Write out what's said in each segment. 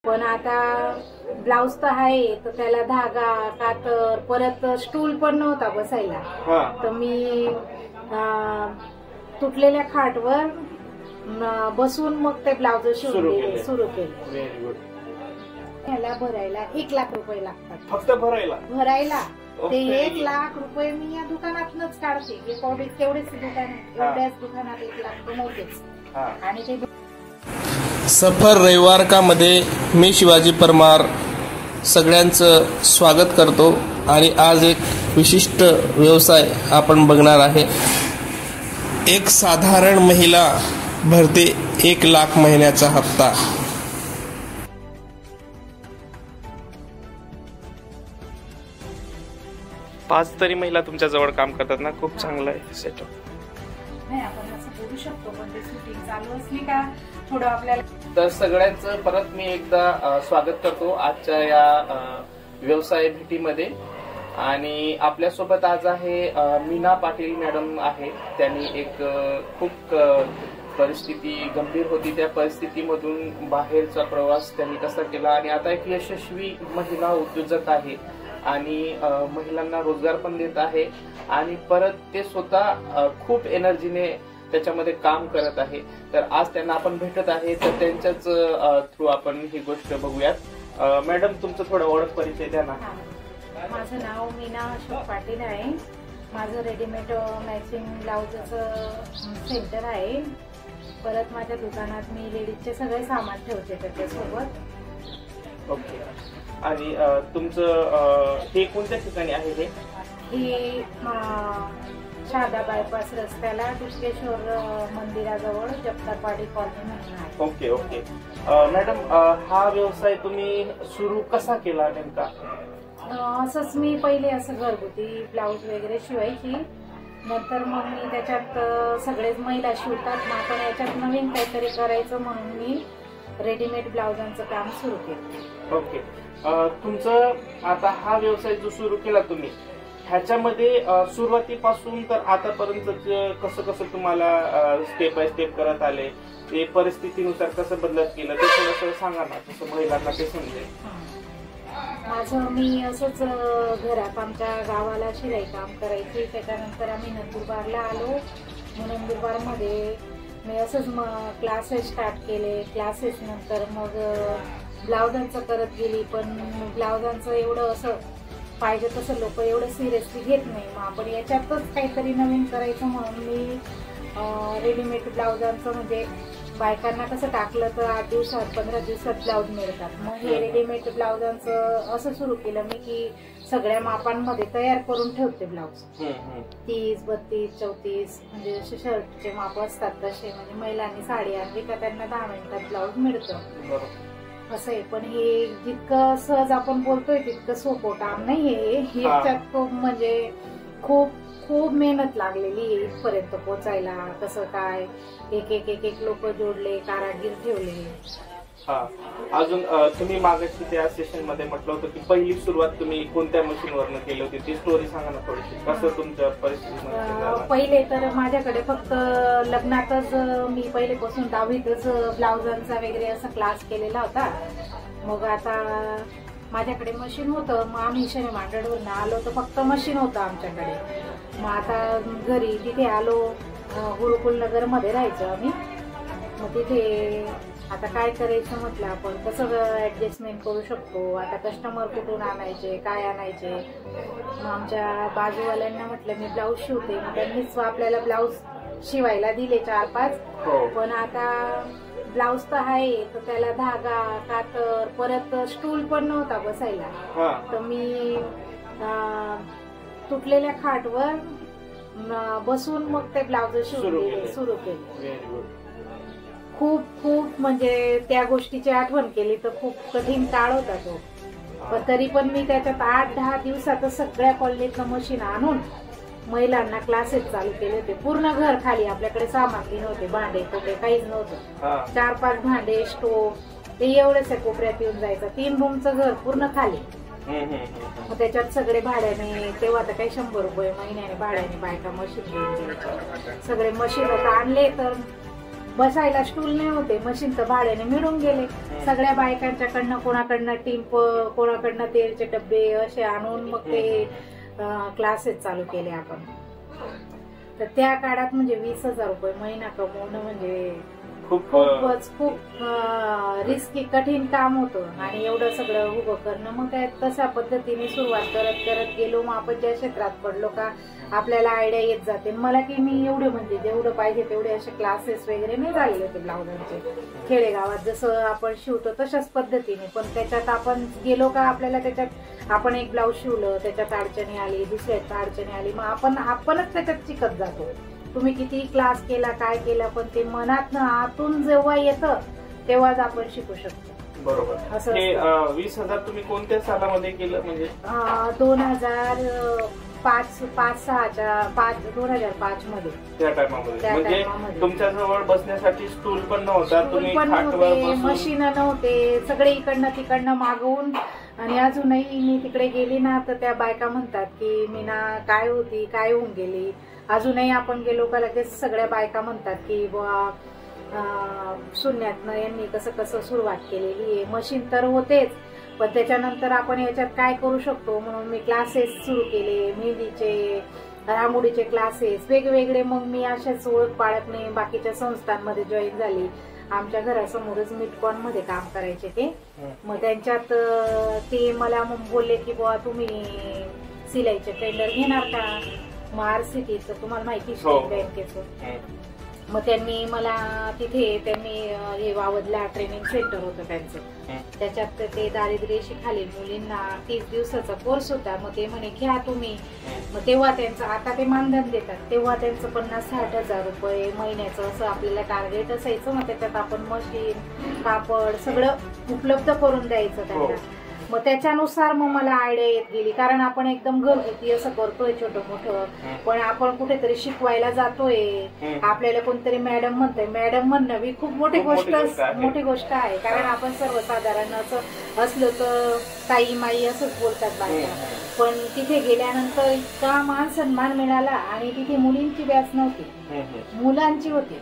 पण आता ब्लाउज तर आहे तर त्याला धागा कातर परत स्टूल पण नव्हता बसायला, तर मी तुटलेल्या खाटवर बसून मग ते ब्लाउज सुरू केले. त्याला भरायला 1 लाख रुपये लागतात. फक्त भरायला ते 1 लाख रुपये मी या दुकानातनच काढते. तेवढेच दुकान, एवढ्याच दुकानात 1 लाख नव्हतेच. आणि ते सफर रविवार का मध्ये मी शिवाजी परमार सगळ्यांचं स्वागत करतो. आणि आज एक विशिष्ट व्यवसाय आपण बघणार आहे. एक साधारण महिला भरते 1 लाख महिन्याचा हप्ता. पाच तरी महिला तुमच्या जवळ काम करतात ना. खूप चांगलं आहे सेटअप. नाही आपण असं बोलू शकतो, पण ते शूटिंग चालू असली का थोडं आपल्याला. तर सगळ्यांचं परत मी एकदा स्वागत करतो आजच्या या व्यवसाय भेटीमध्ये. आणि आपल्यासोबत आज आहे मीना पाटील मॅडम आहे. त्यांनी एक खूप परिस्थिती गंभीर होती, त्या परिस्थितीमधून बाहेरचा प्रवास त्यांनी कसा केला आणि आता एक यशस्वी महिला उद्योजक आहे आणि महिलांना रोजगार पण देत आहे. आणि परत ते स्वतः खूप एनर्जीने त्याच्यामध्ये काम करत आहे. तर आज त्यांना आपण भेटत आहे, तर त्यांच्याच थ्रू आपण ही गोष्ट बघूयात. मॅडम तुमचं थोडं ओळख परिचय द्या ना. माझं नाव मीना अशोक पाटील आहे. माझं रेडीमेड मॅचिंग ब्लाउजचं सेंटर आहे. परत माझ्या दुकानात मी लेडीजचे सगळे सामान ठेवते त्याच्यासोबत. ओके. आणि तुमचं हे कोणत्या ठिकाणी आहे? हे शारदा बायपास रस्त्याला टुसकेश्वर मंदिराजवळ जगतापवाडी कॉलनी म्हणून आहे. Okay okay. मॅडम हा व्यवसाय तुम्ही सुरू कसा केला नेमका? असंच मी पहिले असं घरगुती ब्लाऊज वगैरे शिवायची. नंतर मग मी त्याच्यात सगळेच महिला शिवतात, मग आपण याच्यात नवीन काहीतरी करायचं म्हणून मी रेडीमेड ब्लाउजांचं काम सुरू केलं. ओके. तुमचं आता हा व्यवसाय जो सुरू केला तुम्ही, ह्याच्यामध्ये सुरुवातीपासून तर आतापर्यंत कसं कसं तुम्हाला स्टेप बाय स्टेप करत आले, ते परिस्थितीनुसार कसं बदलत केलं ते थोडंसं सांगा ना, तसं महिलांना ते समजेल. माझं मी असंच घरात आमच्या गावाला शिलाई काम करायची. त्याच्यानंतर आम्ही नंदुरबारला आलो. मग नंदुरबारमध्ये मी असंच क्लासेस स्टार्ट केले. क्लासेस नंतर मग ब्लाउजांचं करत गेली. पण ब्लाउजांचं एवढं असं पाहिजे तसं लोक एवढं सिरियसली घेत नाही. मग आपण याच्यातच काहीतरी नवीन करायचं म्हणून मी रेडीमेड ब्लाउजांचं म्हणजे बायकांना कसं टाकलं तर 8 दिवसात 15 दिवसात ब्लाउज मिळतात. मग हे रेडीमेड ब्लाउजांचं असं सुरू केलं मी की सगळ्या मापांमध्ये तयार करून ठेवते ब्लाउज. 30, 32, 34 म्हणजे असे शर्टचे माप असतात तसे. म्हणजे महिलांनी साडी आणली का त्यांना 10 मिनिटात ब्लाउज मिळतं असं आहे. पण हे जितकं सहज आपण बोलतोय तितकं सोपं काम नाहीये. ह्याच्यात खूप म्हणजे खूप खूप मेहनत लागलेली इथपर्यंत पोचायला. कसं काय एक एक एक एक लोक जोडले, कारागीर ठेवले. अजून तुम्ही मागाशी त्या सेशन मध्ये म्हटलं होतं की पहिली सुरुवात तुम्ही कोणत्या मशीनवरनं केली होती, ती स्टोरी सांगा ना थोडीशी. कसं तुमच्या परिस्थितीमध्ये? पहिले तर माझ्याकडे फक्त लग्नातच मी पहिलेपासून 10वीतच ब्लाउजांचा वगैरे असा क्लास केलेला होता. मग आता माझ्याकडे मशीन होतं. मग आम्ही शनी मांडळवरून आलो तर फक्त मशीन होतं आमच्याकडे. मग आता घरी तिथे आलो, गुरुकुल नगर मध्ये राहायचो आम्ही. मग तिथे आता काय करायचं म्हटलं, आपण कसं ऍडजस्टमेंट करू शकतो. आता कस्टमर कुठून आणायचे, काय आणायचे. मग आमच्या बाजूवाल्यांना म्हटलं मी ब्लाऊज शिवते. मग त्यांनीच आपल्याला ब्लाऊज शिवायला दिले 4-5. पण आता ब्लाऊज तर आहे तर त्याला धागा कातर परत स्टूल पण नव्हता बसायला, तर मी तुटलेल्या खाटवर बसून मग ते ब्लाऊज सुरू केले. खूप खूप म्हणजे त्या गोष्टीची आठवण केली तर खूप कठीण काळ होता तो. पण तरी पण मी त्याच्यात 8-10 दिवसातच सगळ्या कॉलनीतनं मशीन आणून महिलांना क्लासेस चालू केले होते. पूर्ण घर खाली, आपल्याकडे सामग्री नव्हते, भांडे कोपरे काहीच नव्हतं. 4-5 भांडे, स्टोव्ह ते एवढंच कोपऱ्यात येऊन जायचं. 3 रूमचं घर पूर्ण खाली. मग त्याच्यात सगळे भाड्याने, तेव्हा तर काही 100 रुपये महिन्याने भाड्याने बायका मशीन घेऊन द्यायच्या. सगळे मशीन आता आणले तर बसायला स्टूल नाही होते, मशीन तर भाड्याने मिळून गेले. सगळ्या बायकांच्याकडनं कोणाकडनं टिंप, कोणाकडनं तेलचे डब्बे असे आणून मग ते क्लासेस चालू केले आपण. तर त्या काळात म्हणजे 20,000 रुपये महिना कमवणं म्हणजे खूपच खूप रिस्की कठीण काम होतं. आणि एवढं सगळं उभं करणं, मग काय तशा पद्धतीने सुरुवात करत करत गेलो. मग आपण ज्या क्षेत्रात पडलो का आपल्याला आयडिया येत जाते. मला की मी एवढं म्हणजे जेवढं पाहिजे तेवढे असे क्लासेस वगैरे नाही झालेले होते ब्लाउजांचे. खेडेगावात जसं आपण शिवतो तशाच पद्धतीने, पण त्याच्यात आपण गेलो का आपल्याला त्याच्यात आपण एक ब्लाऊज शिवलं, त्याच्यात अडचणी आली, दुसऱ्यात अडचणी आली, मग आपणच त्याच्यात शिकत जातो. तुम्ही किती क्लास केला काय केला, पण ते मनात आतून जेव्हा येतं तेव्हाच आपण शिकू शकतो. बरोबर. असं 20,000 तुम्ही कोणत्या सालामध्ये केलं? म्हणजे 2005 मध्ये. त्या टायमामध्ये म्हणजे तुमच्याजवळ बसण्यासाठी स्टूल पण नव्हता, तुम्ही खाटवर मशीन नव्हते, सगळे इकडनं तिकडनं मागवून. आणि अजूनही मी तिकडे गेली ना तर त्या बायका म्हणतात की मीना काय होती, काय होऊन गेली. अजूनही आपण गेलो का लगेच सगळ्या बायका म्हणतात की बुवा शून्यातनं यांनी कसं कसं सुरुवात केलेली आहे. मशीन तर होतेच, पण त्याच्यानंतर आपण याच्यात काय करू शकतो म्हणून मी क्लासेस सुरू केले, मेहंदीचे, रांगोळीचे क्लासेस वेगवेगळे. मग मी अशाच ओळख पाळखणे बाकीच्या संस्थांमध्ये जॉईन झाली. आमच्या घरासमोरच मिटकॉन मध्ये काम करायचे ते. मग त्यांच्यात ते मला बोलले की बुवा तुम्ही सिलाईचे टेंडर घेणार का. मग RCT तर तुम्हाला माहिती स्टेट बँकेचं. मग त्यांनी मला तिथे हे वावदला ट्रेनिंग सेंटर होतं त्यांचं. त्याच्यात ते दारिद्र्याशी खालील मुलींना 30 दिवसाचा कोर्स होता. मग ते म्हणे घ्या तुम्ही. मग तेव्हा त्यांचं, आता ते मानधन देतात, तेव्हा त्यांचं 50-60 रुपये महिन्याचं असं आपल्याला टार्गेट असायचं. मग त्याच्यात आपण मशीन, कापड सगळं उपलब्ध करून द्यायचं त्यांना. मग त्याच्यानुसार मग मला आयडिया येत गेली, कारण आपण एकदम घरगुती असं करतोय छोटं मोठं, पण आपण कुठेतरी शिकवायला जातोय. आपल्याला कोणतरी मॅडम म्हणतोय, मॅडम म्हणणं ही खूप मोठी गोष्ट आहे. कारण आपण सर्वसाधारण असं असलो तर ताई माई असंच बोलतात बायका, पण तिथे गेल्यानंतर इतका मान सन्मान मिळाला. आणि तिथे मुलींची बॅच नव्हती, मुलांची होती.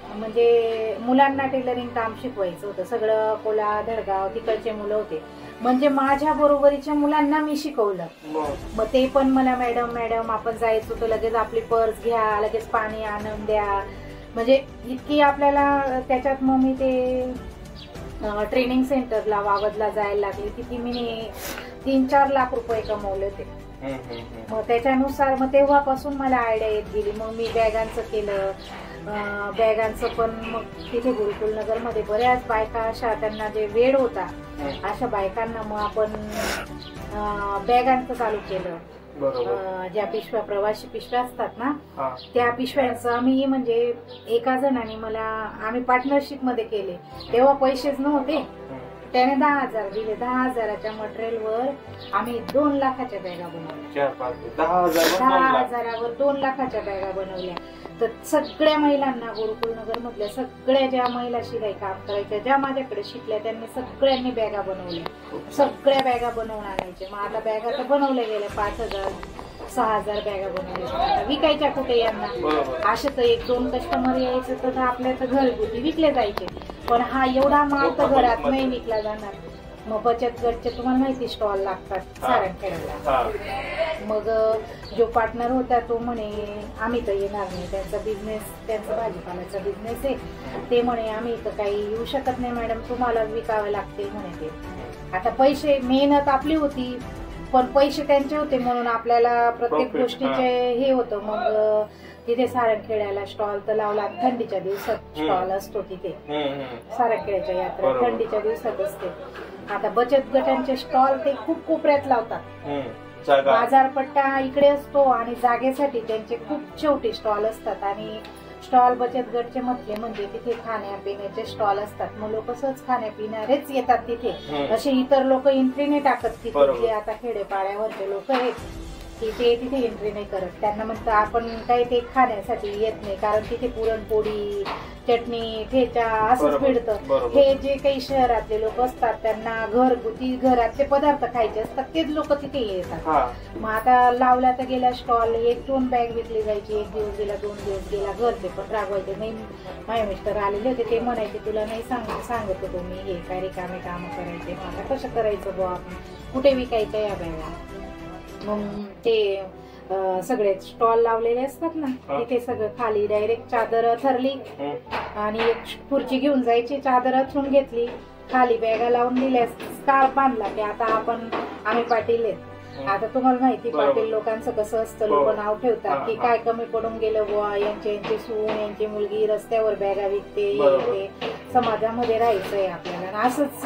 म्हणजे मुलांना टेलरिंग काम शिकवायचं होतं. सगळं अकोला, धडगाव तिकडचे मुलं होते. म्हणजे माझ्या बरोबरीच्या मुलांना मी शिकवलं. मग ते पण मला मॅडम आपण जायचो तर लगेच आपली पर्स घ्या, लगेच पाणी आणून द्या. म्हणजे इतकी आपल्याला त्याच्यात. मग मी ते ट्रेनिंग सेंटरला वावदला जायला लागले. तिथे मी 3-4 लाख रुपये कमवले होते. मग त्याच्यानुसार मग तेव्हापासून मला आयडिया येत गेली. मग मी बॅगांचं केलं. बॅगांचं पण मग तिथे गुरुकुल नगर मध्ये बऱ्याच बायका अशा, त्यांना जे वेळ होता अशा बायकांना मग आपण बॅगांचं चालू केलं. ज्या पिशव्या, प्रवासी पिशव्या असतात ना, त्या पिशव्यांचं आम्ही म्हणजे एका जणाने आम्ही पार्टनरशिप मध्ये केले. तेव्हा पैसेच नव्हते, त्याने 10,000 दिले. 10,000च्या मटेरियलवर आम्ही 2 लाखाच्या बॅगा बनवल्या. 10,000वर 2 लाखाच्या बॅगा बनवल्या. तर सगळ्या महिलांना, गुरुकुल नगर मधल्या सगळ्या ज्या महिला शिलाई काम करायच्या, ज्या माझ्याकडे शिकल्या, त्यांनी सगळ्यांनी बॅगा बनवल्या. सगळ्या बॅगा बनवून आणायच्या. मग आता बॅगा तर बनवल्या गेल्या 5,000-6,000 बॅगा बनवल्या. विकायच्या कुठे यांना. असे तर 1-2 कस्टमर यायचे तर आपल्या तर घरगुती विकले जायचे. पण हा एवढा माल तर घरात नाही विकला जाणार. मग बचत गटचे तुम्हाला माहिती स्टॉल लागतात सारंगखेड्याला. मग जो पार्टनर होता तो म्हणे आम्ही तर येणार नाही, त्यांचा बिझनेस, त्यांचा भाजीपाल्याचा बिझनेस आहे. ते म्हणे आम्ही तर काही येऊ शकत नाही मॅडम, तुम्हाला विकावे लागतील म्हणे ते. आता पैसे, मेहनत आपली होती पण पैसे त्यांचे होते म्हणून आपल्याला प्रत्येक गोष्टीचे हे होतं. मग तिथे सारंगखेड्याला स्टॉल तर लावला. थंडीच्या दिवसात स्टॉल असतो तिथे. सारंगखेड्याच्या यात्रा थंडीच्या दिवसात असते. आता बचत गटांचे स्टॉल ते खूप कोपऱ्यात लावतात. बाजारपट्टा इकडे असतो आणि जागेसाठी त्यांचे खूप छोटे स्टॉल असतात. आणि स्टॉल बचत गटचे म्हटले म्हणजे तिथे खाण्यापिण्याचे स्टॉल असतात. मग लोक सहज खाण्यापिणारेच येतात तिथे. असे इतर लोक एंट्री नाही टाकत तिथे. आता खेडेपाड्यावरचे लोक आहेत की ते तिथे एंट्री नाही करत. त्यांना म्हणतं आपण काही ते खाण्यासाठी येत नाही, कारण तिथे पुरणपोळी, चटणी, ठेचा असंच मिळतं. हे जे काही शहरातले लोक असतात त्यांना घरगुती घरातले पदार्थ खायचे असतात, तेच लोक तिथे येतात. मग आता लावला तर गेला स्टॉल, 1-2 बॅग विकली जायची. 1 दिवस गेला, 2 दिवस गेला, घरचे पण रागवायचे. नाही, माझे मिस्टर आलेले होते, ते म्हणायचे तुला नाही सांगत होतो मी, हे काय रिकामे काम करायचे. मग आता कसं करायचं बुवा, कुठे विकायचं या बॅगा. मग ते सगळे स्टॉल लावलेले असतात ना, तिथे सगळं खाली डायरेक्ट चादर थरली आणि एक खुर्ची घेऊन जायची, चादर थरून घेतली, खाली बॅगा लावून दिल्या, स्कार्फ बांधला की आता आम्ही पाटील आहेत. आता तुम्हाला माहिती पाटील लोकांचं कसं असतं, लोक नाव ठेवतात की काय कमी पडून गेलं बुवा, यांची सून, यांची मुलगी रस्त्यावर बॅगा विकते, येते, समाजामध्ये राहायचंय आपल्याला. असंच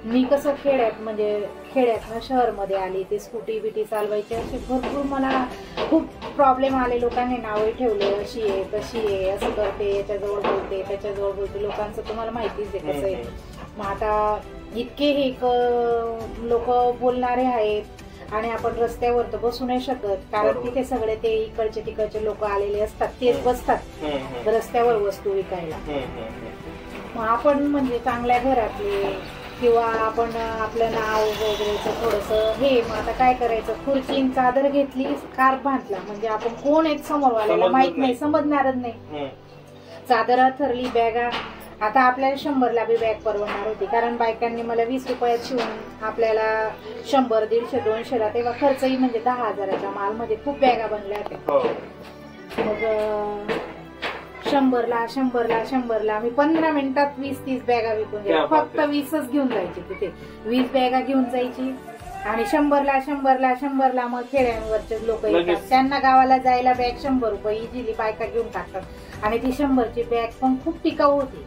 मी कसं खेड्यातनं शहरमध्ये आली, ते स्कूटी बिटी चालवायची, असे भरपूर मला खूप प्रॉब्लेम आले. लोकांनी नावे ठेवले, अशी आहे तशी आहे, असं करते, याच्याजवळ बोलते, त्याच्याजवळ बोलते. लोकांचं तुम्हाला माहितीच आहे कसं आहे. मग आता इतके हे लोक बोलणारे आहेत आणि आपण रस्त्यावर तर बसू नाही शकत, कारण तिथे सगळे ते इकडचे तिकडचे लोक आलेले असतात, तेच बसतात रस्त्यावर वस्तू विकायला. मग आपण म्हणजे चांगल्या घरातले किंवा आपण आपलं नाव वगैरेचं थोडंसं हे, मग आता काय करायचं, खुर्ची चादर घेतली, स्कार्फ बांधला, म्हणजे आपण कोण आहेत समोर वाल्याला माहित नाही, समजणारच नाही. चादर थरली, बॅगा. आता आपल्याला 100ला बी बॅग परवडणार होती, कारण बायकांनी मला 20 रुपयात शिवून आपल्याला 100, 150, 200ला, तेव्हा खर्चही म्हणजे 10,000च्या मालमध्ये खूप बॅगा बनल्या होत्या. मग 100ला मी 15 मिनिटात 20-30 बॅगा विकून द्या, फक्त 20च घेऊन जायची. तिथे 20 बॅगा घेऊन जायची आणि 100ला मग खेड्यांवरचे लोक येतात, त्यांना गावाला जायला बॅग 100 रुपये इझिली बायका घेऊन टाकतात. आणि ती 100ची बॅग पण खूप टिकाऊ होती,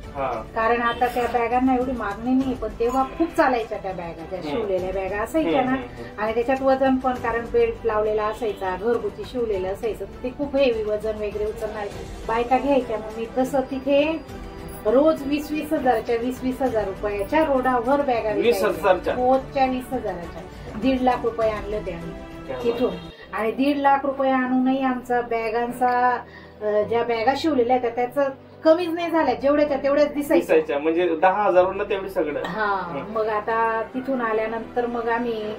कारण आता त्या बॅगांना एवढी मागणी नाही, पण तेव्हा खूप चालायच्या त्या बॅगा, त्या शिवलेल्या बॅगा असायच्या ना, आणि त्याच्यात वजन पण, कारण बेल्ट लावलेला असायचा, घरगुती शिवलेलं असायचं, ते खूप हेवी वजन वगैरे उचलणार बायका घ्यायच्या. मग मी तसं तिथे रोज 20-20 हजारच्या 20-20 हजार रुपयाच्या रोडावर बॅगा, रोजच्या 20 हजाराच्या 1.5 लाख रुपये आणले होते आम्ही तिथून. आणि 1.5 लाख रुपये आणूनही आमचा बॅगांचा, ज्या बॅगा शिवलेल्या त्या त्याचं कमीच नाही झाल्या, जेवढ्याच्या तेवढ्याच दिसायच्या, म्हणजे 10,000 तेवढी सगळं. हा, मग आता तिथून आल्यानंतर मग आम्ही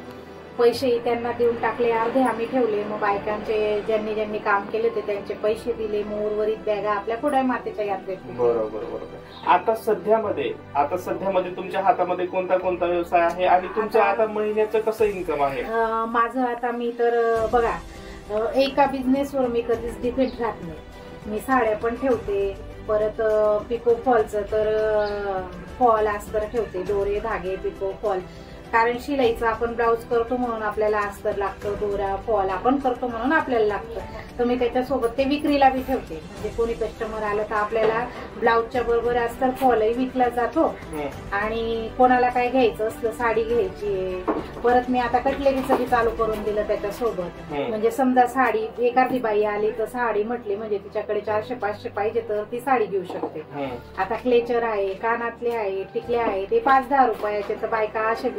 पैसे त्यांना देऊन टाकले, अर्धे आम्ही ठेवले. मग बायकांचे ज्यांनी काम केले ते त्यांचे पैसे दिले, मग उर्वरित बॅगा आपल्या पुढे मातेच्या यात्रेत. बरोबर. आता सध्यामध्ये तुमच्या हातामध्ये कोणता व्यवसाय आहे आणि तुमच्या आता महिन्याचं कसं इन्कम आहे? माझं आता मी तर बघा, एका बिझनेसवर मी कधीच डिपेंड राहत नाही. मी साड्या पण ठेवते, परत पिको फॉलचं तर फॉल अस्तर ठेवते, दोरे, धागे, पिको फॉल. कारण शिलाईचं आपण ब्लाऊज करतो म्हणून आपल्याला अस्तर लागतं, दोरा फॉल आपण करतो म्हणून आपल्याला लागतं, तर मी त्याच्यासोबत ते विक्रीला बी ठेवते. म्हणजे कोणी कस्टमर आलं तर आपल्याला ब्लाऊजच्या बरोबर अस्तर फॉलही विकला जातो. आणि कोणाला काय घ्यायचं असलं, साडी घ्यायची, परत मी आता कटलेरीचं बी चालू करून दिलं त्याच्यासोबत. म्हणजे समजा साडी एखादी बाई आली तर साडी म्हटली म्हणजे तिच्याकडे 400-500 पाहिजे तर ती साडी घेऊ शकते. आता क्लेचर आहे, कानातले आहे, टिकले आहे, ते 5-10 रुपयाचे, तर बायका असे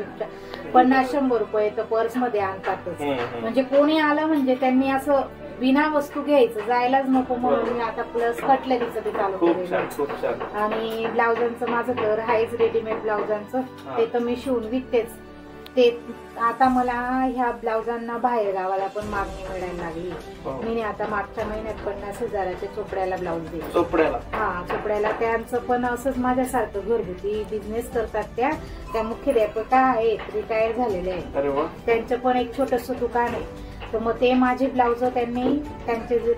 50-100 रुपये तर पर्स मध्ये आणतातच. म्हणजे कोणी आलं म्हणजे त्यांनी असं बिना वस्तू घ्यायचं जायलाच नको, म्हणून मी आता प्लस कटलरीचं ते चालू केलं. आणि ब्लाउजांचं माझं तर आहेच, रेडीमेड ब्लाउजांचं ते तर मी शिवून विकतेच. ते आता मला ह्या ब्लाउजांना बाहेर गावाला पण मागणी मिळायला लागली. मी आता मागच्या महिन्यात 50,000च्या चोपड्याला ब्लाउज दिले. चोपड्याला त्यांचं पण असंच माझ्यासारखं घरगुती बिझनेस करतात. त्या मुख्याध्यापिका आहेत, रिटायर झालेले आहेत, त्यांचं पण एक छोटस दुकान आहे. तर मग ते माझे ब्लाउज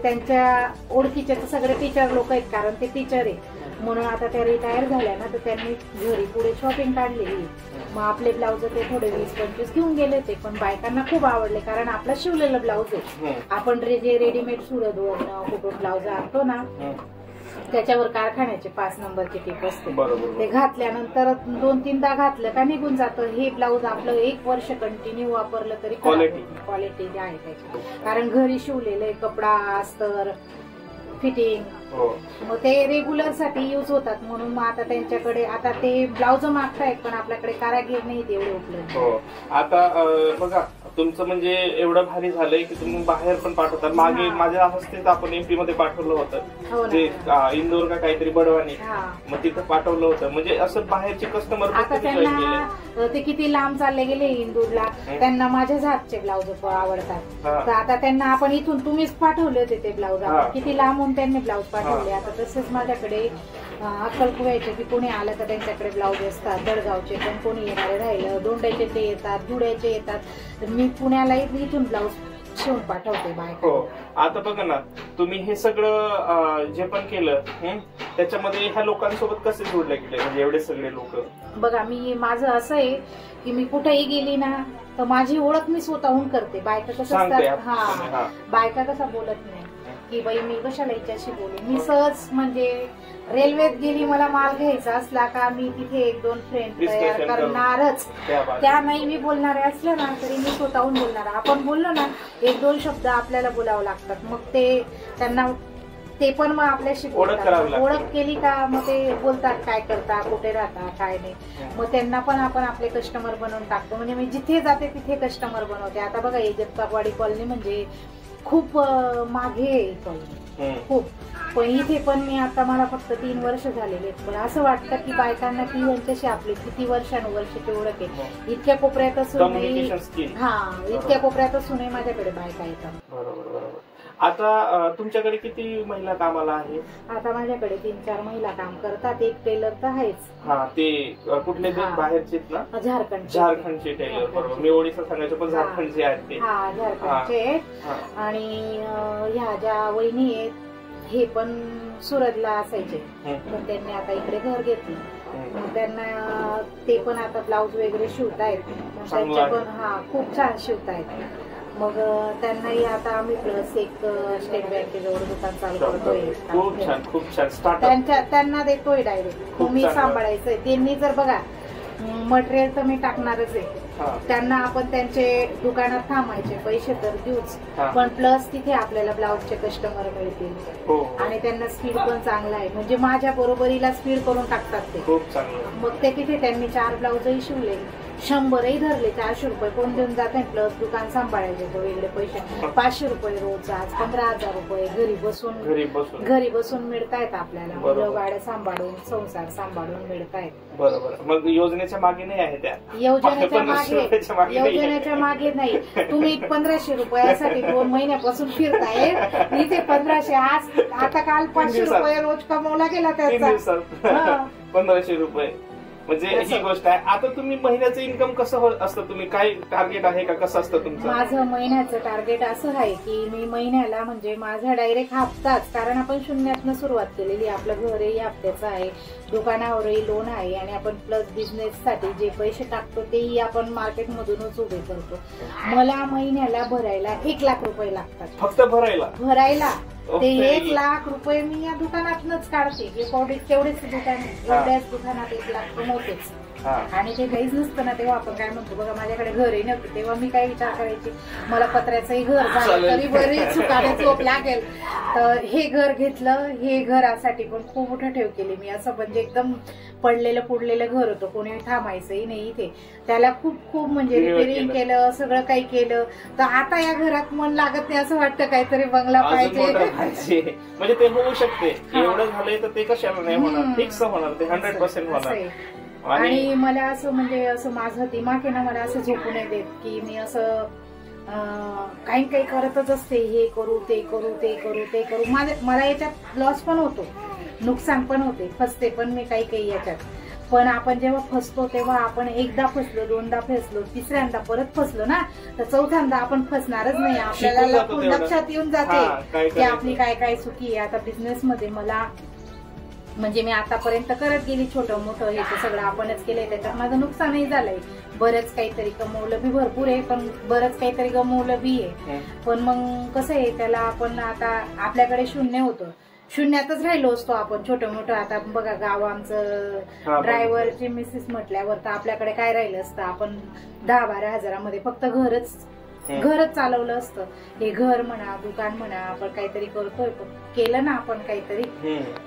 त्यांच्या ओळखीचे तर सगळे टीचर लोक आहेत, कारण ते टीचर आहे म्हणून. आता त्या रिटायर झाल्या ना, तर त्यांनी घरी पुढे शॉपिंग काढलेली. मग आपले ब्लाउज ते थोडे 20-25 घेऊन गेले होते, पण बायकांना खूप आवडले, कारण आपलं शिवलेलं ब्लाउज आहे. आपण जे रेडीमेड सुरतवरून कुठून ब्लाउज आणतो ना, त्याच्यावर कारखान्याचे 5 नंबरची टीप असते, ते घातल्यानंतर 2-3दा घातलं का निघून जातं. हे ब्लाऊज आपलं 1 वर्ष कंटिन्यू वापरलं तरी क्वालिटी आहे त्याची, कारण घरी शिवलेलं कपडा, अस्तर, फिटिंग, मग ते रेग्युलर साठी युज होतात. म्हणून मग आता त्यांच्याकडे आता ते ब्लाउज मागतायत, पण आपल्याकडे कारागीर नाही तेवढे उपलब्ध. आता बघा, तुमचं म्हणजे एवढं भारी झालंय की तुम्ही बाहेर पण पाठवता. मागे माझ्या हस्ते आपण MP मध्ये पाठवलं होतं, ते इंदोर का काहीतरी बडवानी, मग तिथं पाठवलं होतं. म्हणजे असं बाहेरचे कस्टमर ते किती लांब चालले गेले इंदूरला, त्यांना माझ्याच हातचे ब्लाऊज आवडतात. तर आता त्यांना आपण इथून तुम्हीच पाठवले होते ते ब्लाऊज, किती लांबून त्यांनी ब्लाऊज पाठवले. आता तसंच माझ्याकडे अक्कलकुव्याचे की कोणी आलं तर त्यांच्याकडे ब्लाऊज असतात, दडगावचे पण कोणी येणारे राहिलं, दोंड्याचे ते येतात, धुळ्याचे येतात. तर मी पुण्याला इथून ब्लाऊज शिवून पाठवते बायका. हो, आता बघा ना, तुम्ही हे सगळं जे पण केलं त्याच्यामध्ये ह्या लोकांसोबत कसे जोडले गेले, म्हणजे एवढे सगळे लोक? बघा, माझं असं आहे की मी कुठेही गेली ना तर माझी ओळख मी स्वतःहून करते. बायका कसं असतात, बायका कसा बोलत नाही की बाई मी कशाला याच्याशी बोलू. मी सहज म्हणजे रेल्वेत गेली, मला माल घ्यायचा असला का मी तिथे 1-2 फ्रेंड तयार करणारच. त्या नाही मी बोलणारे असल्या ना तरी मी स्वतःहून बोलणार. आपण बोललो ना 1-2 शब्द आपल्याला बोलावं लागतात, मग ते त्यांना ते पण मग आपल्याशी ओळख केली का मग ते बोलतात काय करता, कुठे राहता, काय नाही. मग त्यांना पण आपण आपले कस्टमर बनवून टाकतो. म्हणजे मी जिथे जाते तिथे कस्टमर बनवते. आता बघा, जगतापवाडी कॉलनी म्हणजे खूप मागे कॉलनी, खूप. पण इथे पण मी आता मला फक्त 3 वर्ष झालेले, पण असं वाटतं की बायकांना ती यांच्याशी आपली किती वर्षानुवर्षाची ओळख आहे. इतक्या कोपऱ्यात असून इतक्या कोपऱ्यात असूनही माझ्याकडे बायका येतात. बरोबर. आता तुमच्याकडे किती महिला कामाला आहे? आता माझ्याकडे 3-4 महिला काम करतात. एक टेलर तर आहेच. ते कुठले बाहेरचे ना? झारखंडचे टेलर. बरोबर, मी ओडिसा सांगायचं पण झारखंडचे आहेत ते. झारखंडचे. आणि ह्या ज्या वहिनी आहेत हे पण सुरतला असायचे, पण त्यांनी आता इकडे घर घेतलं. त्यांना ते पण आता ब्लाऊज वगैरे शिवतायत. त्यांचे पण खूप छान शिवतायत. मग त्यांनाही आता आम्ही प्लस एक स्टेट बँकेजवळ दुकान चालू करतोय. त्यांना देतोय डायरेक्ट, तुम्ही सांभाळायचंय. त्यांनी जर बघा मटेरियल तर मी टाकणारच आहे, त्यांना आपण त्यांचे दुकानात थांबायचे पैसे तर देऊच, पण प्लस तिथे आपल्याला ब्लाऊजचे कस्टमर मिळतील. आणि त्यांना स्पीड पण चांगला आहे, म्हणजे माझ्या बरोबरीला स्पीड करून टाकतात ते. मग ते तिथे त्यांनी 4 ब्लाऊजही शिवले, 100ही धरले, 400 रुपये कोण देऊन जात नाही. प्लस दुकान सांभाळायचे तो वेगळे पैसे, 500 रुपये रोज, आज 15,000 रुपये घरी बसून मिळतायत आपल्याला. मुलं बाळ सांभाळून, संसार सांभाळून मिळतायत. बरोबर. मग योजनेच्या मागे नाही आहे त्या? योजनेच्या मागे नाही. तुम्ही 1500 रुपयासाठी 2 महिन्यापासून फिरताय, इथे 1500 आज आता काल 500 रुपये रोज कमवला गेला त्याचा. 1500 रुपये म्हणजे ही गोष्ट आहे. आता तुम्ही महिन्याचं इन्कम कसं असतं, तुम्ही काय टार्गेट आहे का, कसं असतं तुमचं? माझं महिन्याचं टार्गेट असं आहे की मी महिन्याला म्हणजे माझा डायरेक्ट हप्ताच, कारण आपण शून्यातनं सुरुवात केलेली, आपलं घरही हप्त्याचं आहे, दुकानावरही लोन आहे, आणि आपण प्लस बिझनेस साठी जे पैसे टाकतो तेही आपण मार्केटमधूनच उभे करतो. मला महिन्याला भरायला 1 लाख रुपये लागतात. फक्त भरायला ते 1 लाख रुपये मी या दुकानातूनच काढते. तेवढेच दुकान, एवढ्याच दुकानात 1 लाख कमवतेच. आणि ते काहीच नसतं ना तेव्हा आपण काय म्हणतो, बघा माझ्याकडे घरही नव्हतं तेव्हा मी काय विचार करायची, मला पत्र्याचंही घर झालं तरी बरीच सुखाने झोप लागेल. तर हे घर घेतलं, हे घरासाठी पण खूप मोठं ठेव केली मी. असं म्हणजे एकदम पडलेलं पुडलेलं घर होतं, कोणी थांबायचंही नाही इथे. त्याला खूप म्हणजे रिपेरिंग केलं, सगळं काही केलं. तर आता या घरात मन लागत नाही, असं वाटतं काहीतरी बंगला पाहिजे. म्हणजे ते होऊ शकते, एवढं झालंय तर ते कशाला नाही होणार, फिक्स होणार, ते 100% होणार. आणि मला असं म्हणजे असं माझं दिमाग आहे ना, मला असं झोपू नाही देत की मी असं काही करतच असते, हे करू ते करू. मला याच्यात लॉस पण होतो, नुकसान पण होते, फसते पण मी काही याच्यात. पण आपण जेव्हा फसतो तेव्हा आपण एकदा फसलो, 2दा फसलो, 3ऱ्यांदा परत फसलो ना, तर 4थ्यांदा आपण फसणारच नाही. आपल्याला लक्षात येऊन जाते की आपली काय चुकी आहे. आता बिझनेस मध्ये मला म्हणजे मी आतापर्यंत करत गेली, छोटं मोठं हे सगळं आपणच केलंय, त्याच्यात माझं नुकसानही झालंय. बरंच काहीतरी कमवलं बी भरपूर आहे, पण बरंच काहीतरी गमवलं बी आहे. पण मग कसं आहे, त्याला आपण आता आपल्याकडे शून्य होतं, शून्यातच राहिलो असतो आपण छोटं मोठं. आता बघा गाव आमचं, ड्रायव्हरची मिसेस म्हटल्यावर तर आपल्याकडे काय राहिलं असतं, आपण 10-12 हजारामध्ये फक्त घरच घरच चालवलं असतं. हे घर म्हणा, दुकान म्हणा, आपण काहीतरी करतोय, पण केलं ना आपण काहीतरी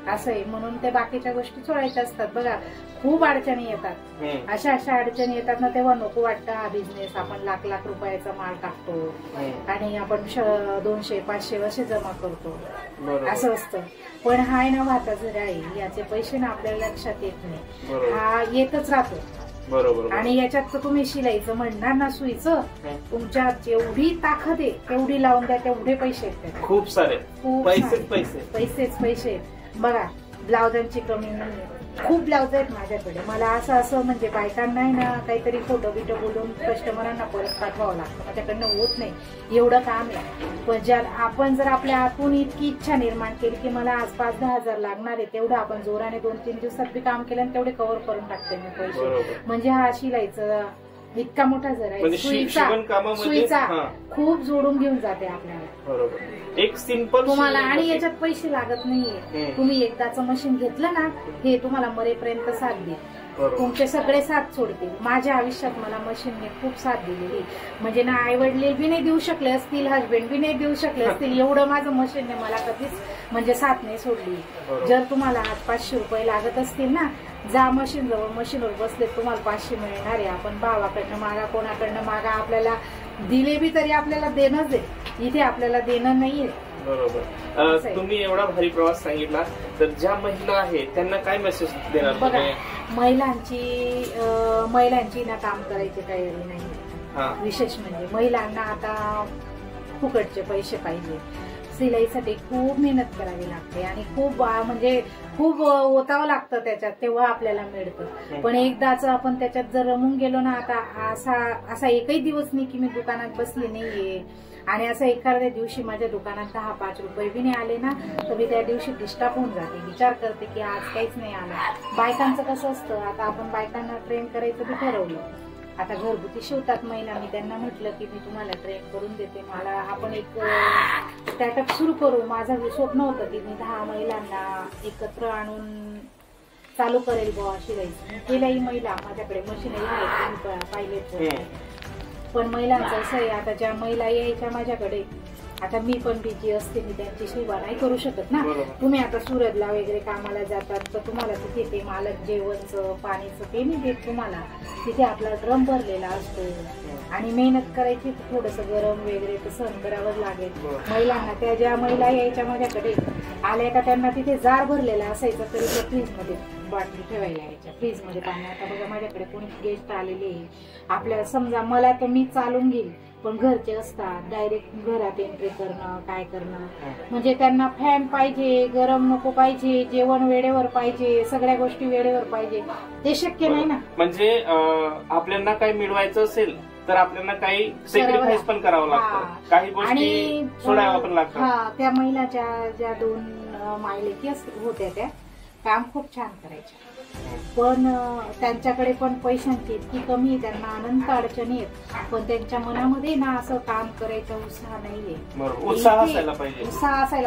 असं आहे, म्हणून ते बाकीच्या गोष्टी सोडायच्या असतात. बघा खूप अडचणी येतात, अशा अडचणी येतात ना, तेव्हा नको वाटतं हा बिझनेस. आपण लाख लाख रुपयाचा माल टाकतो आणि आपण 200-500 वर्ष जमा करतो, असं असतं. पण हाय ना भाता जर आहे, याचे पैसे ना आपल्याला लक्षात येत नाही, हा येतच राहतो. बरोबर. आणि याच्यात तर तुम्ही शिलाईचं म्हणणार ना, सुईचं, तुमच्यात जेवढी ताकद आहे तेवढी लावून द्या, तेवढे पैसे आहेत. खूप सारे पैसे. बघा ब्लाउजांची कमी नाही, खूप ब्लाउज आहेत माझ्याकडे. मला असं म्हणजे बायकांना ना काहीतरी फोटो बिटो बोलून कस्टमरांना परत पाठवावं लागतं, माझ्याकडनं होत नाही एवढं काम आहे. पण आपण जर आपल्या आतून इतकी इच्छा निर्माण केली की मला आज 5-10 हजार लागणार आहे, तेवढं आपण जोराने 2-3 दिवसात बी काम केलं आणि तेवढे कव्हर करून टाकते मी पैसे. म्हणजे हा शिलाईचा इतका मोठा जर आहे, सुईचा खूप जोडून घेऊन जाते आपल्याला. एक सिंपल तुम्हाला, आणि याच्यात पैसे लागत नाहीये. तुम्ही एकदाचं मशीन घेतलं ना, हे तुम्हाला मरेपर्यंत साथ देईल, तुमचे सगळे साथ सोडतील. माझ्या आयुष्यात मला मशीनने खूप साथ दिलेली, म्हणजे ना आई वडील बी नाही देऊ शकले असतील, हसबंड बी नाही देऊ शकले असतील, एवढं माझं मशीनने मला कधीच म्हणजे साथ नाही सोडली. जर तुम्हाला आज 500 रुपये लागत असतील ना, जा मशीन जवळ, मशीनवर बसले, तुम्हाला 500 मिळणार आहे. आपण भावाकडनं मागा, कोणाकडनं मागा, आपल्याला दिले बी तरी आपल्याला देणंच आहे, इथे आपल्याला देणं नाहीये. बरोबर. तुम्ही एवढा भारी प्रवास सांगितला, तर ज्या महिला आहेत त्यांना काय मेसेज देणार? बघा, महिलांची ना काम करायची तयारी नाही. विशेष म्हणजे महिलांना आता फुकटचे पैसे पाहिजे, सिलाईसाठी खूप मेहनत करावी लागते आणि खूप ओतावं लागतं त्याच्यात, तेव्हा आपल्याला मिळतं. पण एकदाच आपण त्याच्यात जर रमून गेलो ना, आता असा एकही दिवस नाही की मी दुकानात बसली नाहीये, आणि असं एखाद्या दिवशी माझ्या दुकानात 10-5 रुपये बी नाही आले ना, तर मी त्या दिवशी डिस्टर्ब होऊन जाते, विचार करते की आज काहीच नाही आलं. बायकांचं कसं असतं, आता आपण बायकांना ट्रेन करायचं बी ठरवलं, आता घरगुती शिवतात महिला, मी त्यांना म्हटलं की मी तुम्हाला ट्रेन करून देते, मला आपण एक स्टार्टअप सुरू करू. माझं स्वप्न होतं की मी 10 महिलांना एकत्र आणून चालू करेल बुवा शिलाईचं. केल्याही महिला माझ्याकडे मशीनही आहेत, पाहिले. पण महिलांचं असं आहे, आता ज्या महिला यायच्या माझ्याकडे, आता मी पण बिझी असते, मी त्यांची सेवा नाही करू शकत ना. तुम्ही आता सुरतला वगैरे कामाला जातात, तर तुम्हाला तिथे ते मालक जेवणचं पाणीचं ते नाही देत तुम्हाला, तिथे आपला ड्रम भरलेला असतो आणि मेहनत करायची, थोडंसं गरम वगैरे तर सहन करावंच लागेल. महिलांना, त्या ज्या महिला यायच्या माझ्याकडे आल्या का, त्यांना तिथे जार भरलेला असायचा, तरी त्या फ्रीजमध्ये बाटली ठेवायला यायच्या, फ्रीजमध्ये पाणी. आता बघा माझ्याकडे कोणी गेस्ट आलेले, आपल्याला समजा मला तर मी चालून घेईल, पण घरचे असतात, डायरेक्ट घरात एंट्री करणं, काय करणं, म्हणजे त्यांना फॅन पाहिजे, गरम नको पाहिजे, जेवण वेळेवर पाहिजे, सगळ्या गोष्टी वेळेवर पाहिजे, ते शक्य नाही ना. म्हणजे आपल्याला काही मिळवायचं असेल तर आपल्याला काही सॅक्रिफाईस पण करावं लागतं, काही गोष्टी सोडाव्या पण लागतात. त्या महिलाच्या ज्या 2 मायलेकी होत्या, त्या काम खूप छान करायच्या, पण त्यांच्याकडे पण पैशांची इतकी कमी, त्यांना अनंत अडचणी आहेत, पण त्यांच्या मनामध्ये ना असं काम करायचा उत्साह नाहीये. उत्साह असायला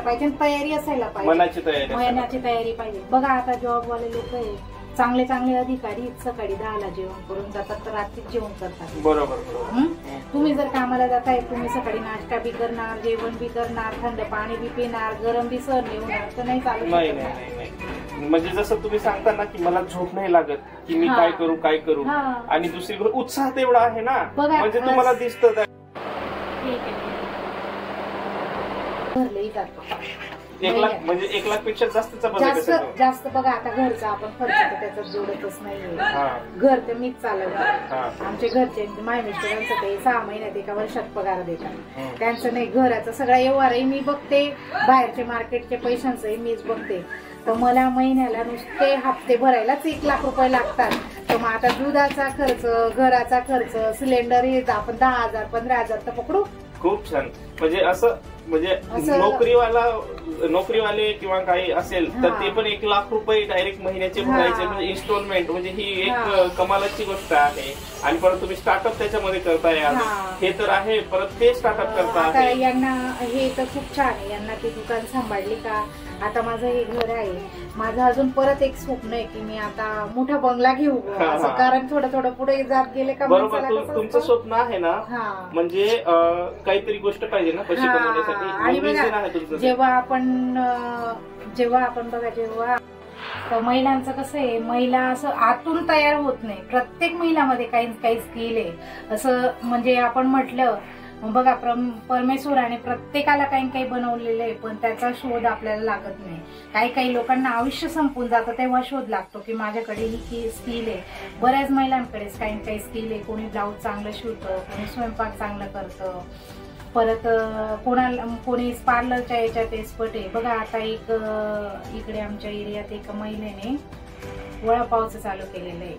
पाहिजे, तयारी असायला पाहिजे, मनाची तयारी पाहिजे. बघा आता जॉबवाले लोक आहे, चांगले अधिकारी सकाळी 10ला जेवण करून जातात, तर रात्रीच जेवण करतात. बरोबर. तुम्ही जर कामाला जाताय, तुम्ही सकाळी नाश्ता बी करणार, जेवण बी करणार, थंड पाणी बी पिणार, गरम बी सहन येणार, तर नाही चालू. म्हणजे जसं तुम्ही सांगता ना की मला झोप नाही लागत, की मी काय करू, आणि दुसरी गोष्ट उत्साह तेवढा आहे ना, म्हणजे तुम्हाला दिसतं. म्हणजे 1 लाख पेक्षा जास्त बघा, आता घरचा आपण खर्च तर त्याच्यात जोडतच नाहीये. घर तर मीच चालवणार, आमचे घरचे माझ्या मिस्टरांचं ते 6 महिन्यात 1 वर्षात पगार देतात, त्यांचं नाही. घराचा सगळा व्यवहारही मी बघते, बाहेरचे मार्केटचे पैशांचंही मीच बघते, तर मला महिन्याला नुसते हप्ते भरायलाच 1 लाख रुपये लागतात. तर मग आता दुधाचा खर्च, घराचा खर्च, सिलेंडर हे आपण 10,000-15,000 तर पकडू. खूप छान. म्हणजे असं म्हणजे नोकरीवाले किंवा काही असेल तर ते पण 1 लाख रुपये डायरेक्ट महिन्याचे भरायचे, म्हणजे इन्स्टॉलमेंट, म्हणजे ही एक कमालाची गोष्ट आहे. आणि परत तुम्ही स्टार्टअप त्याच्यामध्ये करताय, हे तर आहे, परत ते स्टार्टअप करताय. यांना हे तर खूप छान आहे. यांना ती दुकान सांभाळली का आता माझं हे घर आहे. माझं अजून परत एक स्वप्न आहे की मी आता मोठा बंगला घेऊ, कारण थोडं थोडं पुढे जात गेले का. बरोबर, तुमचं स्वप्न आहे ना, म्हणजे काहीतरी गोष्ट पाहिजे ना पैसे कमवण्यासाठी. आणि जेव्हा आपण बघा, जेव्हा तर महिलांचं कसं आहे, महिला असं आतून तयार होत नाही. प्रत्येक महिलामध्ये काही स्किल आहे असं, म्हणजे आपण म्हटलं बघा परमेश्वराने प्रत्येकाला काही बनवलेलं आहे, पण त्याचा शोध आपल्याला लागत नाही. काही लोकांना आयुष्य संपून जातं तेव्हा शोध लागतो की माझ्याकडे ही स्किल आहे. बऱ्याच महिलांकडेच काही स्किल आहे. कोणी ब्लाऊज चांगलं शिवतं, कोणी स्वयंपाक चांगलं करतं, परत कोणी पार्लरच्या याच्यात एक्सपर्ट आहे. बघा आता एक इकडे आमच्या एरियात एक महिलेने वडापावचं चालू केलेलं आहे.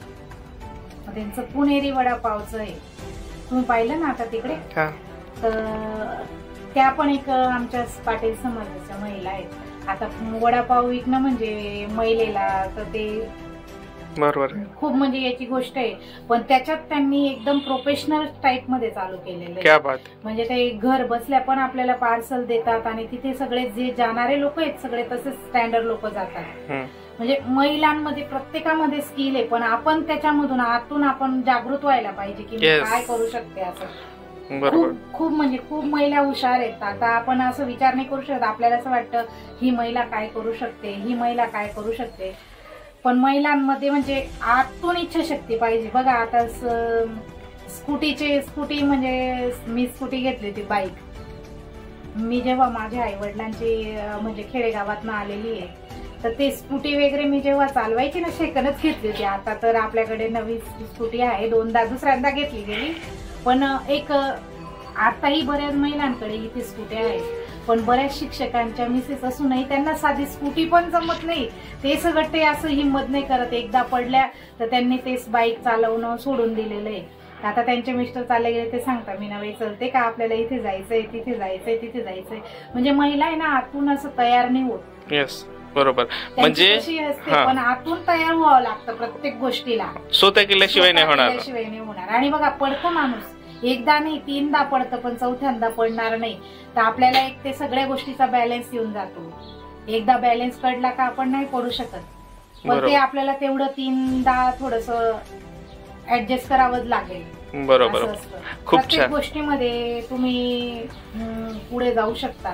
त्यांचं पुणेरी वडापावचं आहे, तुम्ही पाहिलं ना आता तिकडे. तर त्या पण एक आमच्या पाटील समाजाच्या महिला आहेत. आता वडापाव विकणं म्हणजे महिलेला तर ते बरोबर खूप म्हणजे याची गोष्ट आहे. पण त्याच्यात त्यांनी एकदम प्रोफेशनल टाईप मध्ये चालू केलेलं आहे. म्हणजे ते घर बसल्या पण आपल्याला पार्सल देतात आणि तिथे सगळे जे जाणारे लोक आहेत सगळे तसेच स्टँडर्ड लोक जातात. म्हणजे महिलांमध्ये प्रत्येकामध्ये स्किल आहे, पण आपण त्याच्यामधून आतून आपण जागृत व्हायला पाहिजे की मी काय करू शकते. असं खूप म्हणजे खूप महिला हुशार आहेत. आता आपण असं विचार नाही करू शकत. आपल्याला असं वाटतं ही महिला काय करू शकते, ही महिला काय करू शकते, पण महिलांमध्ये म्हणजे आतून इच्छाशक्ती पाहिजे. बघा आता स्कूटी म्हणजे मी स्कूटी घेतली होती, बाईक. मी जेव्हा माझ्या आई वडिलांची म्हणजे खेडेगावात आलेली आहे, तर ते स्कूटी वगैरे मी जेव्हा चालवायची ना, सेकंडच घेतली होती. आता तर आपल्याकडे नवी स्कूटी आहे, दुसऱ्यांदा घेतली गेली. पण एक आताही बऱ्याच महिलांकडे इथे स्कूटी आहेत, पण बऱ्याच शिक्षकांच्या मिसेस असूनही त्यांना साधी स्कूटी पण जमत नाही. ते सगळं ते असं हिंमत नाही करत. एकदा पडल्या तर त्यांनी तेच बाईक चालवणं सोडून दिलेलं आहे. आता त्यांचे मिस्टर चालले गेले, ते सांगता मी नव्हे चलते का आपल्याला इथे जायचंय, तिथे जायचंय, तिथे जायचंय. म्हणजे महिला आहे ना आतून असं तयार नाही होत. येस, बरोबर. म्हणजे पण आतून तयार व्हावं लागतं प्रत्येक गोष्टीला. स्वतः केल्याशिवाय नाही होणार. आणि बघा पडतो माणूस एकदा नाही 3दा पडतं, पण 4थ्यांदा पडणार नाही. तर आपल्याला एक ते सगळ्या गोष्टीचा बॅलन्स येऊन जातो. एकदा बॅलन्स कळला का आपण नाही पडू शकत, पण ते आपल्याला तेवढं 3दा थोडस ऍडजस्ट करावंच लागेल. बरोबर. प्रत्येक गोष्टीमध्ये तुम्ही पुढे जाऊ शकता.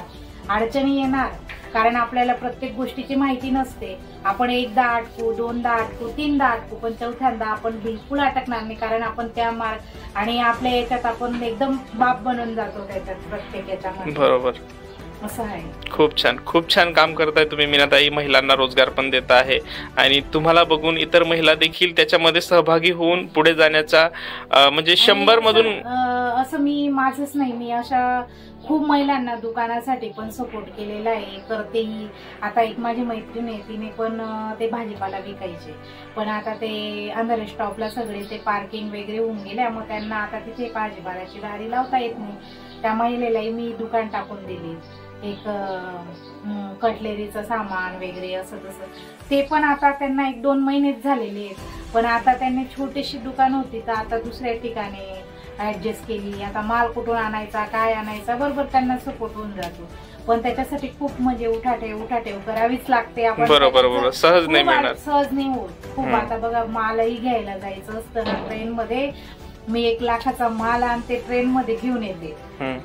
अडचणी येणार, कारण आपल्याला प्रत्येक गोष्टीची माहिती नसते. आपण 1दा अटकू, 2दा अटकू, 3दा अटकू, पण 4थ्यांदा आपण बिलकुल अटकणार नाही, कारण आपण त्या मार्ग आणि आपल्या याच्यात आपण एकदम बाप बनून जातो त्याच्यात प्रत्येक याच्यामध्ये. बरोबर, असं आहे. खूप छान काम करताय तुम्ही मीनाताई. महिलांना रोजगार पण देत आहे आणि तुम्हाला बघून इतर महिला देखील त्याच्यामध्ये सहभागी होऊन पुढे जाण्याचा म्हणजे 100 मधून असं मी माझंच नाही, मी अशा खूप महिलांना दुकानासाठी पण सपोर्ट केलेला आहे, करतेही. आता एक माझी मैत्रीण आहे, तिने पण ते भाजीपाला विकायचे, पण आता ते अंधारे स्टॉपला सगळे ते पार्किंग वगैरे होऊन गेल्या, मग त्यांना आता तिथे भाजीपाल्याची गाडी लावता येत नाही. त्या महिलेलाही मी दुकान टाकून दिली, एक कटलेरीचं सामान वगैरे असं तसं. ते पण आता त्यांना 1-2 महिनेच झालेले आहेत, पण आता त्यांनी छोटीशी दुकान होती तर आता दुसऱ्या ठिकाणी ऍडजस्ट केली. आता माल कुठून आणायचा, काय आणायचा, बरोबर त्यांना सपोर्ट होऊन जातो. पण त्याच्यासाठी खूप म्हणजे उठाठेव करावीच लागते. आपण बरोबर सहज नाही होत. खूप आता बघा मालही घ्यायला जायचं असतं ना ट्रेनमध्ये, मी 1 लाखाचा माल आणते ट्रेन मध्ये घेऊन येते,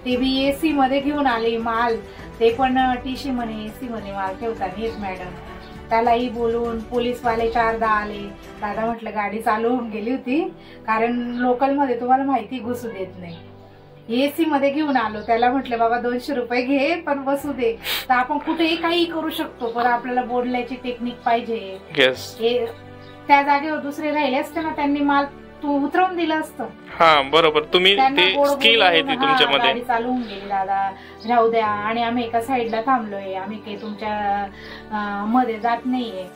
ते बी एसी मध्ये घेऊन आले माल. ते पण टीसी म्हणे एसी मध्ये माल ठेवता नाहीत मॅडम. त्यालाही बोलून पोलीसवाले 4दा आले. दादा म्हटलं गाडी चालू होऊन गेली होती, कारण लोकल मध्ये तुम्हाला माहिती घुसू देत नाही. एसी मध्ये घेऊन आलो. त्याला म्हटलं बाबा 200 रुपये घे पण बसू दे. तर आपण कुठेही काही करू शकतो, पण आपल्याला बोलण्याची टेक्निक पाहिजे. त्या जागेवर दुसरे राहिले असते ना, त्यांनी माल तू उतरवून दिलं असतं. हा बरोबर, तुम्ही ते स्किल आहे ती तुमच्यामध्ये. गाडी चालू होऊन गेली, दादा राहू द्या, आणि आम्ही एका साईडला थांबलोय, आम्ही काही तुमच्या मध्ये जात नाहीये.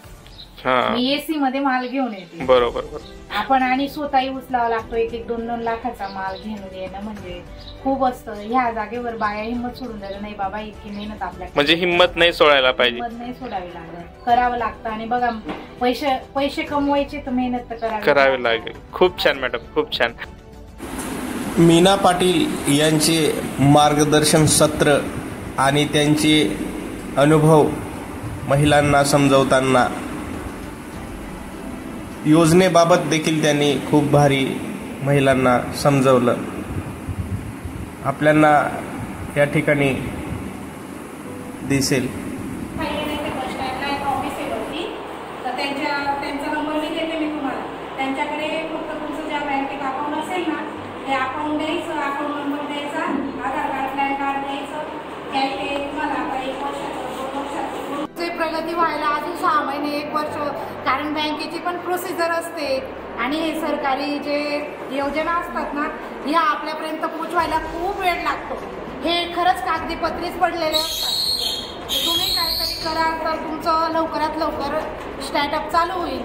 मी एसी मध्ये माल घेऊन येते. बरोबर. आपण आणि स्वतःही उचलावा लागतो. 1-2 लाखाचा माल घेऊन येणं म्हणजे खूप असतं. ह्या जागेवर बाया हिंमत सोडून द्यायला नाही बाबा, इतकी मेहनत आपल्याला म्हणजे हिंमत नाही सोडायला पाहिजे, हिंमत नाही सोडावी लागत, करावं लागतं. आणि बघा पैसे कमवायचे तर मेहनत तर करावी लागेल. खूप छान मॅडम, खूप छान. मीना पाटील यांचे मार्गदर्शन सत्र आणि त्यांचे अनुभव महिलांना समजवताना योजनेबाबत देखील त्यांनी खूप भारी महिलांना समजवलं. आपल्याला या ठिकाणी दिसेल त्यांचा नंबर मी देते मी तुम्हाला. त्यांच्याकडे फक्त तुमचं ज्या बँकेत अकाउंट असेल ना ते अकाउंट द्यायचं, अकाउंट नंबर द्यायचा, आधार कार्ड पॅन कार्ड द्यायचं. ते तुम्हाला आता 1 वर्षाचं 2 वर्षाचं जे प्रगती व्हायला अजून 6 महिने 1 वर्ष, कारण बँकेची पण प्रोसिजर असते आणि हे सरकारी जे योजना असतात ना ह्या आपल्यापर्यंत पोहोचवायला खूप वेळ लागतो. हे खरंच कागदीपत्रीच पडलेले असतात. तुम्ही काहीतरी कराल तर तुमचं लवकरात लवकर स्टार्टअप चालू होईल.